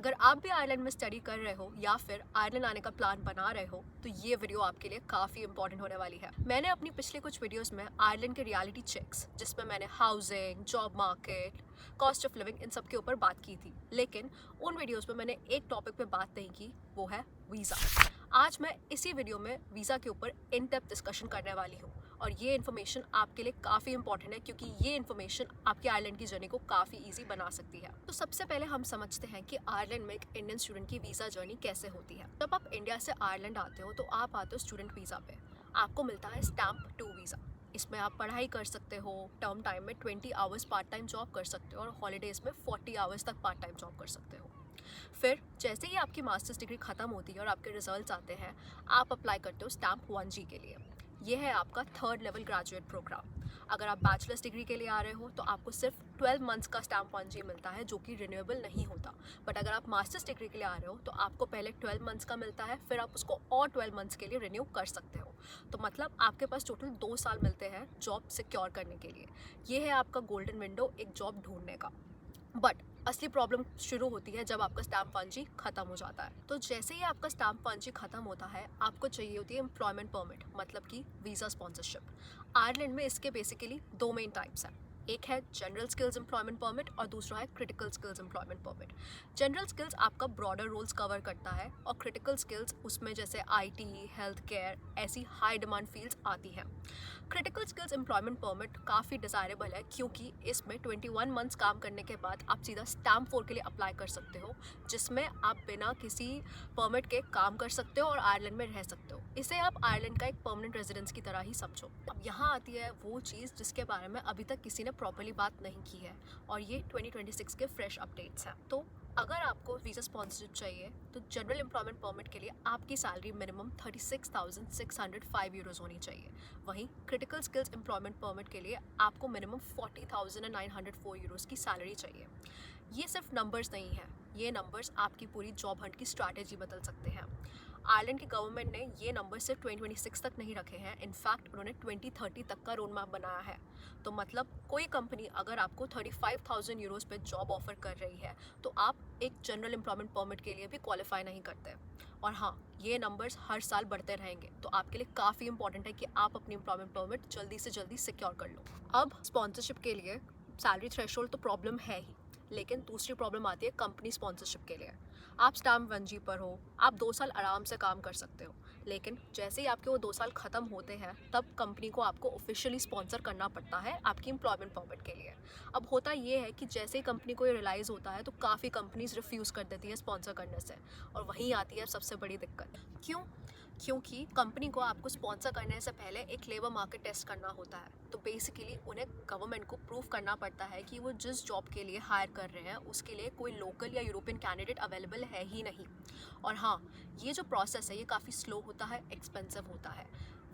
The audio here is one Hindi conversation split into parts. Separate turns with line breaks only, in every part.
अगर आप भी आयरलैंड में स्टडी कर रहे हो या फिर आयरलैंड आने का प्लान बना रहे हो तो ये वीडियो आपके लिए काफ़ी इंपॉर्टेंट होने वाली है। मैंने अपनी पिछले कुछ वीडियोस में आयरलैंड के रियलिटी चेक्स, जिसमें मैंने housing, job market, cost of living, इन सब के ऊपर बात की थी, लेकिन उन वीडियोस में मैंने एक टॉपिक पे बात नहीं की, वो है वीज़ा। आज मैं इसी वीडियो में वीज़ा के ऊपर इन डेप्थ डिस्कशन करने वाली हूँ और ये इन्फॉर्मेशन आपके लिए काफ़ी इंपॉर्टेंट है क्योंकि ये इन्फॉर्मेशन आपकी आयरलैंड की जर्नी को काफ़ी इजी बना सकती है। तो सबसे पहले हम समझते हैं कि आयरलैंड में एक इंडियन स्टूडेंट की वीज़ा जर्नी कैसे होती है। जब आप इंडिया से आयरलैंड आते हो तो आप आते हो स्टूडेंट वीज़ा पे। आपको मिलता है स्टैम्प 2 वीज़ा। इसमें आप पढ़ाई कर सकते हो, टर्म टाइम में 20 आवर्स पार्ट टाइम जॉब कर सकते हो और हॉलीडेज़ में 40 आवर्स तक पार्ट टाइम जॉब कर सकते हो। फिर जैसे ही आपकी मास्टर्स डिग्री खत्म होती है और आपके रिजल्ट्स आते हैं, आप अप्लाई करते हो स्टैम्प 1G के लिए। ये है आपका 3rd लेवल ग्रेजुएट प्रोग्राम। अगर आप बैचलर्स डिग्री के लिए आ रहे हो तो आपको सिर्फ 12 मंथ्स का स्टैम्प 1G मिलता है, जो कि रिन्यूएबल नहीं होता। बट अगर आप मास्टर्स डिग्री के लिए आ रहे हो तो आपको पहले 12 मंथ्स का मिलता है, फिर आप उसको और 12 मंथ्स के लिए रिन्यू कर सकते हो। तो मतलब आपके पास टोटल 2 साल मिलते हैं जॉब सिक्योर करने के लिए। ये है आपका गोल्डन विंडो एक जॉब ढूंढने का। बट असली प्रॉब्लम शुरू होती है जब आपका स्टैम्प 1G खत्म हो जाता है। तो जैसे ही आपका स्टैम्प 1G खत्म होता है, आपको चाहिए होती है एम्प्लॉयमेंट परमिट, मतलब कि वीज़ा स्पॉन्सरशिप। आयरलैंड में इसके बेसिकली 2 मेन टाइप्स हैं। एक है जनरल स्किल्स एम्प्लॉयमेंट परमिट और दूसरा है critical skills employment permit. General skills आपका ब्रॉडर रोल्स कवर करता है और क्रिटिकल स्किल्स उसमें जैसे IT, हेल्थ केयर, ऐसी हाई डिमांड फील्ड्स आती हैं। क्रिटिकल स्किल्स एम्प्लॉयमेंट परमिट काफ़ी डिज़ायरेबल है क्योंकि इसमें 21 मंथ्स काम करने के बाद आप सीधा स्टैम्प 4 के लिए अप्लाई कर सकते हो, जिसमें आप बिना किसी परमिट के काम कर सकते हो और आयरलैंड में रह सकते हो। इसे आप आयरलैंड का एक परमानेंट रेजिडेंस की तरह ही समझो। अब यहाँ आती है वो चीज़ जिसके बारे में अभी तक किसी ने प्रॉपर्ली बात नहीं की है, और ये 2026 के फ्रेश अपडेट्स हैं। तो अगर आपको वीज़ा स्पॉन्सरशिप चाहिए तो जनरल एम्प्लॉयमेंट परमिट के लिए आपकी सैलरी मिनिमम 36,605 यूरोज़ होनी चाहिए। वहीं क्रिटिकल स्किल्स एम्प्लॉयमेंट परमिट के लिए आपको मिनिमम 40,904 यूरोज़ की सैलरी चाहिए। ये सिर्फ नंबर्स नहीं हैं, ये नंबर्स आपकी पूरी जॉब हंट की स्ट्रैटेजी बदल सकते हैं। आयरलैंड की गवर्नमेंट ने ये नंबर सिर्फ 2026 तक नहीं रखे हैं, इनफैक्ट उन्होंने 2030 तक का रोड मैप बनाया है। तो मतलब कोई कंपनी अगर आपको 35,000 यूरोज़ पे जॉब ऑफर कर रही है तो आप एक जनरल एम्प्लॉयमेंट परमिट के लिए भी क्वालिफाई नहीं करते। और हाँ, ये नंबर्स हर साल बढ़ते रहेंगे, तो आपके लिए काफ़ी इंपॉर्टेंट है कि आप अपनी एम्प्लॉयमेंट परमिट जल्दी से जल्दी सिक्योर कर लो। अब स्पॉन्सरशिप के लिए सैलरी थ्रेशोल्ड तो प्रॉब्लम है ही, लेकिन दूसरी प्रॉब्लम आती है कंपनी स्पॉन्सरशिप के लिए। आप स्टैम्प 1G पर हो, आप 2 साल आराम से काम कर सकते हो, लेकिन जैसे ही आपके वो 2 साल ख़त्म होते हैं तब कंपनी को आपको ऑफिशियली स्पॉन्सर करना पड़ता है आपकी एम्प्लॉयमेंट परमिट के लिए। अब होता ये है कि जैसे ही कंपनी को ये रियलाइज़ होता है तो काफ़ी कंपनीज रिफ्यूज़ कर देती है स्पॉन्सर करने से, और वहीं आती है सबसे बड़ी दिक्कत। क्यों? क्योंकि कंपनी को आपको स्पॉन्सर करने से पहले एक लेबर मार्केट टेस्ट करना होता है। तो बेसिकली उन्हें गवर्नमेंट को प्रूव करना पड़ता है कि वो जिस जॉब के लिए हायर कर रहे हैं उसके लिए कोई लोकल या यूरोपियन कैंडिडेट अवेलेबल है ही नहीं। और हाँ, ये जो प्रोसेस है ये काफ़ी स्लो होता है, एक्सपेंसिव होता है।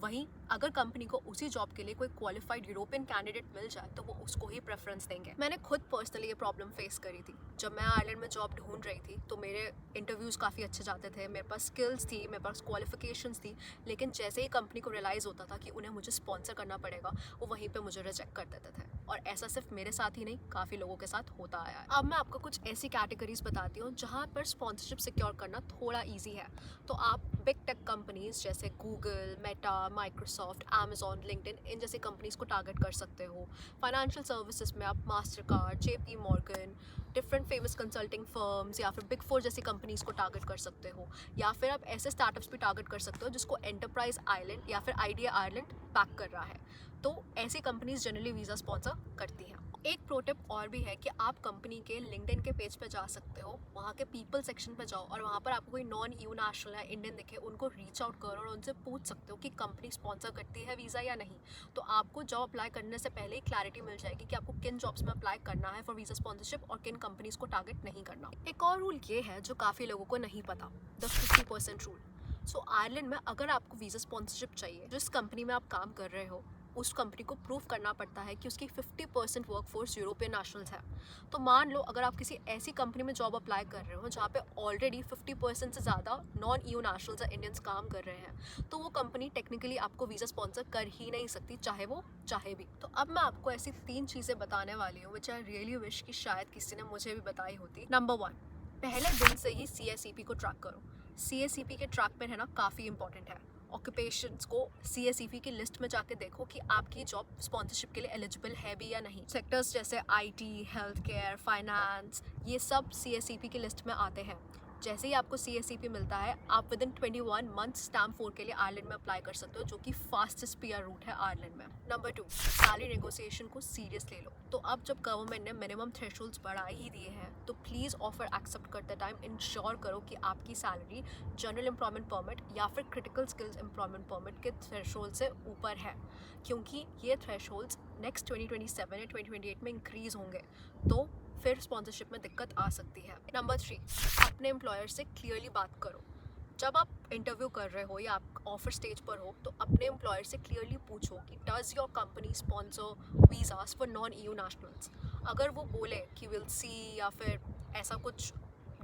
वहीं अगर कंपनी को उसी जॉब के लिए कोई क्वालिफाइड यूरोपियन कैंडिडेट मिल जाए तो वो उसको ही प्रेफरेंस देंगे। मैंने खुद पर्सनली ये प्रॉब्लम फेस करी थी। जब मैं आयरलैंड में जॉब ढूंढ रही थी तो मेरे इंटरव्यूज़ काफ़ी अच्छे जाते थे, मेरे पास स्किल्स थी, मेरे पास क्वालिफिकेशंस थी, लेकिन जैसे ही कंपनी को रियलाइज़ होता था कि उन्हें मुझे स्पॉन्सर करना पड़ेगा, वो वहीं पर मुझे रिजेक्ट कर देते थे। और ऐसा सिर्फ मेरे साथ ही नहीं, काफ़ी लोगों के साथ होता आया है। अब मैं आपको कुछ ऐसी कैटेगरीज बताती हूँ जहाँ पर स्पॉन्सरशिप सिक्योर करना थोड़ा ईजी है। तो आप बिग टेक कंपनीज जैसे Google, Meta, Microsoft, Amazon, LinkedIn, इन जैसी कंपनीज को टारगेट कर सकते हो। फाइनेंशियल सर्विसेज में आप master card, JP Morgan, different famous consulting firms या फिर बिग 4 जैसी कंपनीज को टारगेट कर सकते हो। या फिर आप ऐसे स्टार्टअप्स भी टारगेट कर सकते हो जिसको एंटरप्राइज आयरलैंड या फिर आइडिया आयरलैंड बैक कर रहा है। तो ऐसी कंपनीज जनरली वीज़ा स्पॉन्सर करती हैं। एक प्रो टिप और भी है कि आप कंपनी के लिंक्डइन के पेज पे जा सकते हो, वहाँ के पीपल सेक्शन पे जाओ और वहाँ पर आपको कोई नॉन EU नेशनल या इंडियन दिखे, उनको रीच आउट करो और उनसे पूछ सकते हो कि कंपनी स्पॉन्सर करती है वीज़ा या नहीं। तो आपको जॉब अप्लाई करने से पहले ही क्लैरिटी मिल जाएगी कि आपको किन जॉब्स में अप्लाई करना है फॉर वीज़ा स्पॉन्सरशिप और किन कंपनीज को टारगेट नहीं करना। एक और रूल ये है जो काफ़ी लोगों को नहीं पता, द 50% रूल। सो आयरलैंड में अगर आपको वीज़ा स्पॉन्सरशिप चाहिए, जिस कंपनी में आप काम कर रहे हो उस कंपनी को प्रूव करना पड़ता है कि उसकी 50% वर्कफोर्स यूरोपियन नेशनल्स है। तो मान लो अगर आप किसी ऐसी कंपनी में जॉब अप्लाई कर रहे हो जहाँ पे ऑलरेडी 50% से ज़्यादा नॉन EU नेशनल्स या इंडियंस काम कर रहे हैं, तो वो कंपनी टेक्निकली आपको वीज़ा स्पॉन्सर कर ही नहीं सकती, चाहे वो चाहे भी। तो अब मैं आपको ऐसी 3 चीज़ें बताने वाली हूँ विच आई रियली विश कि शायद किसी ने मुझे भी बताई होती। नंबर 1, पहले दिन से ही CSEP को ट्रैक करो। CSEP के ट्रैक पे रहना काफ़ी इंपॉर्टेंट है। ऑक्यूपेशंस को CSEP की लिस्ट में जाके देखो कि आपकी जॉब स्पॉन्सरशिप के लिए एलिजिबल है भी या नहीं। सेक्टर्स जैसे IT, हेल्थ केयर, फाइनेंस, ये सब CSEP की लिस्ट में आते हैं। जैसे ही आपको CSEP मिलता है, आप विद इन 21 मंथ स्टैम्प 4 के लिए आयरलैंड में अप्लाई कर सकते हो, जो कि फास्टेस्ट PR रूट है आयरलैंड में। नंबर 2, सैलरी नेगोशिएशन को सीरियस ले लो। तो अब जब गवर्नमेंट ने मिनिमम थ्रेशोल्ड्स बढ़ा ही दिए हैं, तो प्लीज़ ऑफर एक्सेप्ट करते टाइम इंश्योर करो कि आपकी सैलरी जनरल एम्प्लॉयमेंट परमिट या फिर क्रिटिकल स्किल्स एम्प्लॉयमेंट परमिट के थ्रेशोल्ड से ऊपर है, क्योंकि ये थ्रेशोल्ड्स नेक्स्ट 2027 या 2028 में इंक्रीज होंगे, तो फिर स्पॉन्सरशिप में दिक्कत आ सकती है। नंबर 3, अपने एम्प्लॉयर से क्लियरली बात करो। जब आप इंटरव्यू कर रहे हो या आप ऑफर स्टेज पर हो, तो अपने एम्प्लॉयर से क्लियरली पूछो कि does your company sponsor visas for non EU nationals. अगर वो बोले कि विल सी या फिर ऐसा कुछ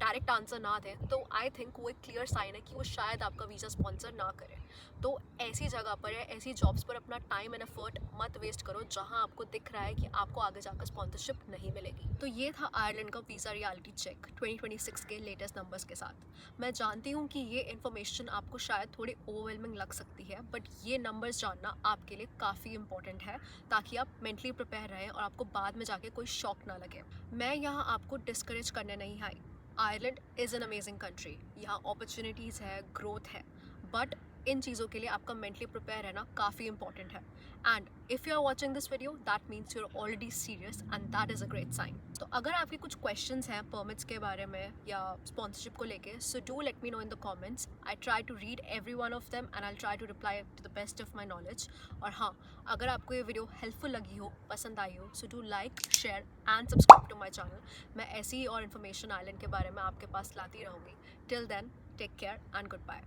डायरेक्ट आंसर ना दें, तो आई थिंक वो एक क्लियर साइन है कि वो शायद आपका वीज़ा स्पॉन्सर ना करे। तो ऐसी जगह पर या ऐसी जॉब्स पर अपना टाइम एंड एफर्ट मत वेस्ट करो जहां आपको दिख रहा है कि आपको आगे जाकर स्पॉन्सरशिप नहीं मिलेगी। तो ये था आयरलैंड का वीज़ा रियलिटी चेक 2026 के लेटेस्ट नंबर्स के साथ। मैं जानती हूँ कि ये इन्फॉर्मेशन आपको शायद थोड़ी ओवरवेलमिंग लग सकती है, बट ये नंबर्स जानना आपके लिए काफ़ी इंपॉर्टेंट है, ताकि आप मेंटली प्रिपेयर रहें और आपको बाद में जाके कोई शॉक ना लगे। मैं यहाँ आपको डिस्करेज करने नहीं आई। Ireland is an amazing country, यहाँ अपॉर्चुनिटीज़ है, ग्रोथ है, बट इन चीज़ों के लिए आपका मेंटली प्रिपेयर रहना काफ़ी इंपॉर्टेंट है। And if you are watching this video, that means you are already serious and that is a great sign. तो अगर आपके कुछ क्वेश्चंस हैं परमिट्स के बारे में या स्पॉन्सरशिप को लेके, so do let me know in the comments. I try to read every one of them and I try to reply to the best of my knowledge. और हाँ, अगर आपको ये वीडियो हेल्पफुल लगी हो, पसंद आई हो, so do like, share and subscribe to my channel. मैं ऐसी ही और इन्फॉर्मेशन आइलैंड के बारे में आपके पास लाती रहूँगी। Till then, take care and good bye.